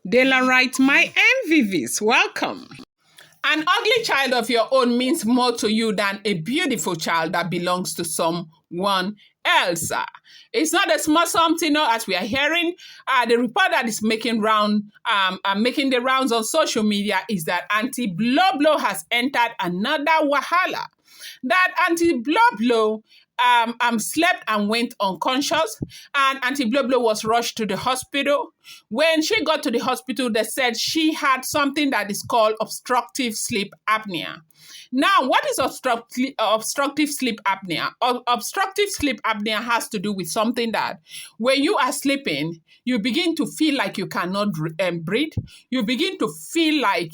Dela writes, my MVVs, welcome. An ugly child of your own means more to you than a beautiful child that belongs to someone else. It's not a small something, as we are hearing. The report that is making making the rounds on social media is that Auntie Blublo has entered another wahala. That Auntie Blublo slept and went unconscious, and Auntie Blublo was rushed to the hospital. When she got to the hospital, they said she had something that is called obstructive sleep apnea. Now, what is obstructive sleep apnea? Obstructive sleep apnea has to do with something that when you are sleeping, you begin to feel like you cannot breathe. You begin to feel like,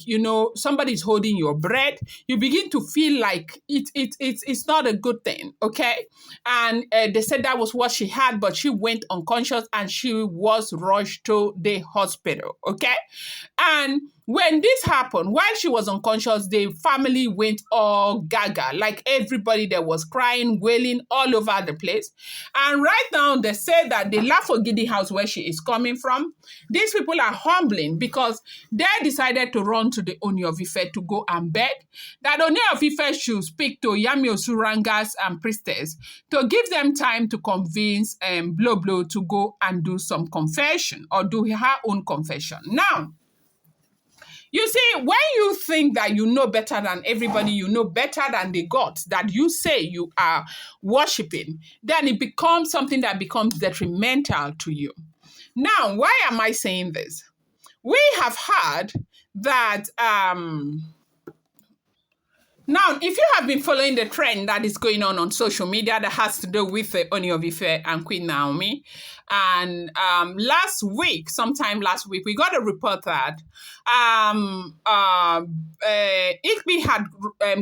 somebody is holding your breath. You begin to feel like it's not a good thing, okay? And they said that was what she had, but she went unconscious and she was rushed to the hospital, okay? And when this happened, while she was unconscious, the family went all gaga. Like everybody there was crying, wailing all over the place. And right now, they say that the Lafogidi house where she is coming from, these people are humbling because they decided to run to the Ooni of Ife to go and beg that Ooni of Ife should speak to Yami Osurangas and priestess to give them time to convince Blublo to go and do some confession or do her own confession. Now, you see, when you think that you know better than everybody, you know better than the gods that you say you are worshiping, then it becomes something that becomes detrimental to you. Now, why am I saying this? We have heard that now, if you have been following the trend that is going on social media that has to do with Ooni of Ife and Queen Naomi, and sometime last week, we got a report that Igby had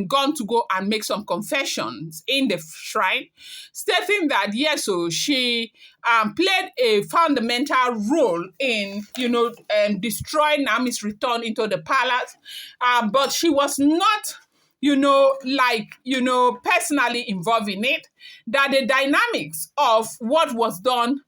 gone to go and make some confessions in the shrine, stating that, yes, so she played a fundamental role in, destroying Naomi's return into the palace, but she was not personally involved in it, that the dynamics of what was done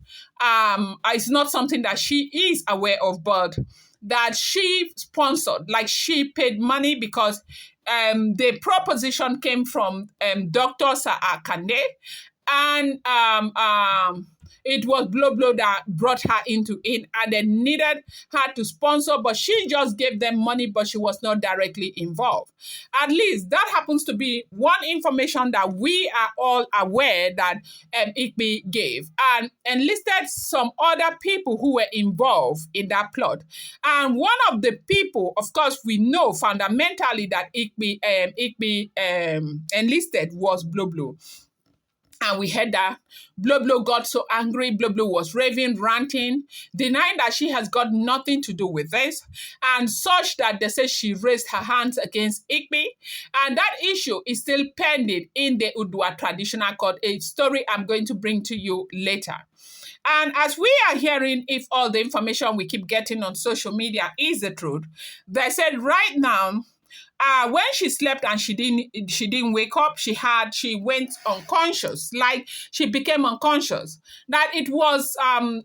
is not something that she is aware of, but that she sponsored, like she paid money because the proposition came from Dr. Akande, and it was Blublo that brought her into it, and they needed her to sponsor, but she just gave them money, but she was not directly involved. At least that happens to be one information that we are all aware that Igby gave, and enlisted some other people who were involved in that plot. And one of the people, of course, we know fundamentally that Igby enlisted was Blublo. And we heard that Blublo got so angry. Blublo was raving, ranting, denying that she has got nothing to do with this, and such that they say she raised her hands against Igby. And that issue is still pending in the Udua traditional court, a story I'm going to bring to you later. And as we are hearing, if all the information we keep getting on social media is the truth, they said right now, when she slept and she didn't wake up, she went unconscious, like she became unconscious. That it was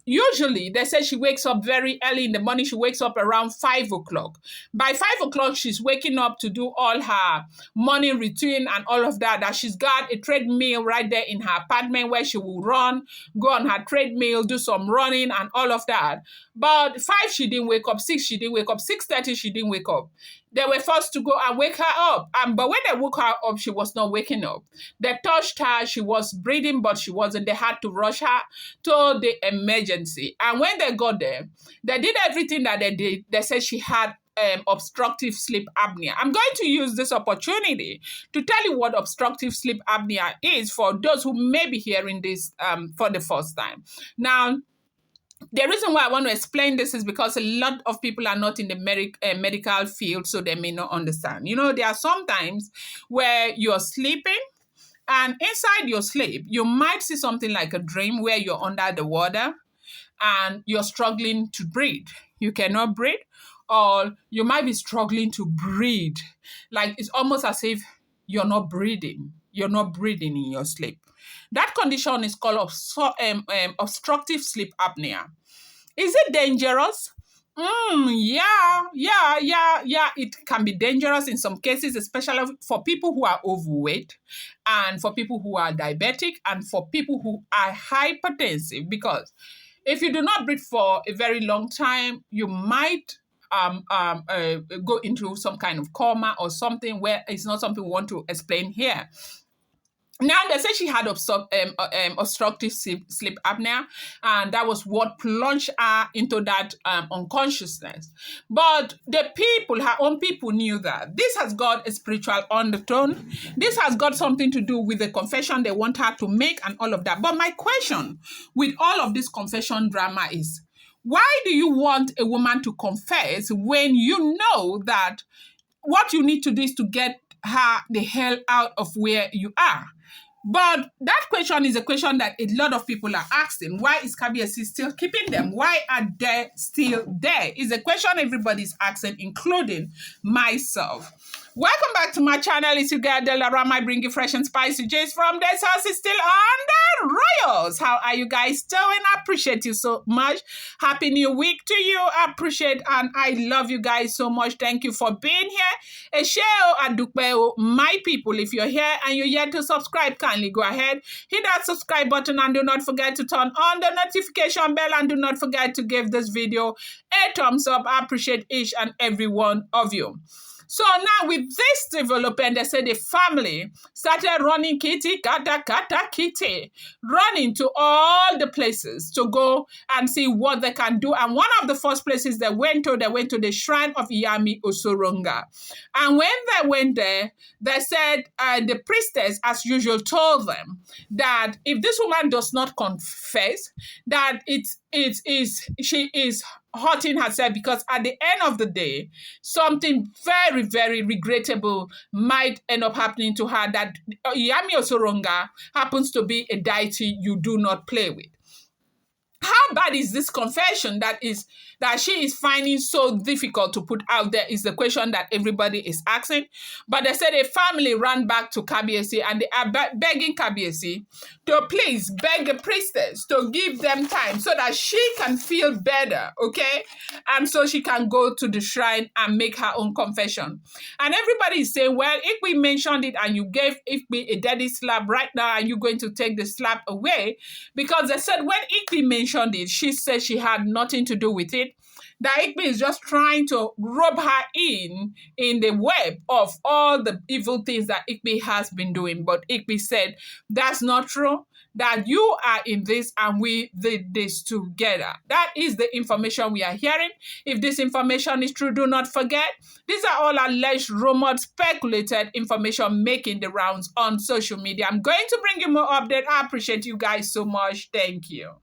usually they say she wakes up very early in the morning. She wakes up around 5 o'clock. By 5 o'clock, she's waking up to do all her morning routine and all of that. That she's got a treadmill right there in her apartment where she will run, go on her treadmill, do some running and all of that. But 5 she didn't wake up, 6 she didn't wake up, 6:30 she didn't wake up. They were forced to go and wake her up. But when they woke her up, she was not waking up. They touched her. She was breathing, but she wasn't. They had to rush her to the emergency. And when they got there, they did everything that they did. They said she had obstructive sleep apnea. I'm going to use this opportunity to tell you what obstructive sleep apnea is for those who may be hearing this for the first time. Now, the reason why I want to explain this is because a lot of people are not in the medical field, so they may not understand. There are some times where you're sleeping, and inside your sleep, you might see something like a dream where you're under the water and you're struggling to breathe. You cannot breathe, or you might be struggling to breathe. Like it's almost as if you're not breathing. You're not breathing in your sleep. That condition is called obstructive sleep apnea. Is it dangerous? Yeah. It can be dangerous in some cases, especially for people who are overweight and for people who are diabetic and for people who are hypertensive. Because if you do not breathe for a very long time, you might go into some kind of coma or something where it's not something we want to explain here. Now they say she had obstructive sleep apnea, and that was what plunged her into that unconsciousness. But the people, her own people, knew that this has got a spiritual undertone. This has got something to do with the confession they want her to make and all of that. But my question with all of this confession drama is, why do you want a woman to confess when you know that what you need to do is to get her the hell out of where you are? But that question is a question that a lot of people are asking. Why is KBSC still keeping them? Why are they still there? Is a question everybody's asking, including myself. Welcome back to my channel. It's your girl Delarama. I bring you fresh and spicy gist from this house. Is still on the Royals. How are you guys doing? I appreciate you so much. Happy new week to you. I appreciate and I love you guys so much. Thank you for being here. Esheo Adukbeo, my people, if you're here and you're yet to subscribe, kindly go ahead, hit that subscribe button and do not forget to turn on the notification bell and do not forget to give this video a thumbs up. I appreciate each and every one of you. So now with this development, they said the family started running kitty, kata, kitty, running to all the places to go and see what they can do. And one of the first places they went to the shrine of Iyami Osoronga. And when they went there, they said the priestess, as usual, told them that if this woman does not confess, that she is hurting herself, because at the end of the day, something very, very regrettable might end up happening to her, that Iyami Osoronga happens to be a deity you do not play with. How bad is this confession that she is finding so difficult to put out there is the question that everybody is asking. But they said a family ran back to KBSC and they are begging KBSC to please beg the priestess to give them time so that she can feel better, okay? And so she can go to the shrine and make her own confession. And everybody is saying, well, if we mentioned it and you gave Ikpe a daddy slap right now, are you going to take the slap away? Because they said when Ikpe mentioned it, she said she had nothing to do with it. That Ikpe is just trying to rub her in the web of all the evil things that Ikpe has been doing. But Ikpe said, that's not true, that you are in this and we did this together. That is the information we are hearing. If this information is true, do not forget, these are all alleged, rumored, speculated information making the rounds on social media. I'm going to bring you more update. I appreciate you guys so much. Thank you.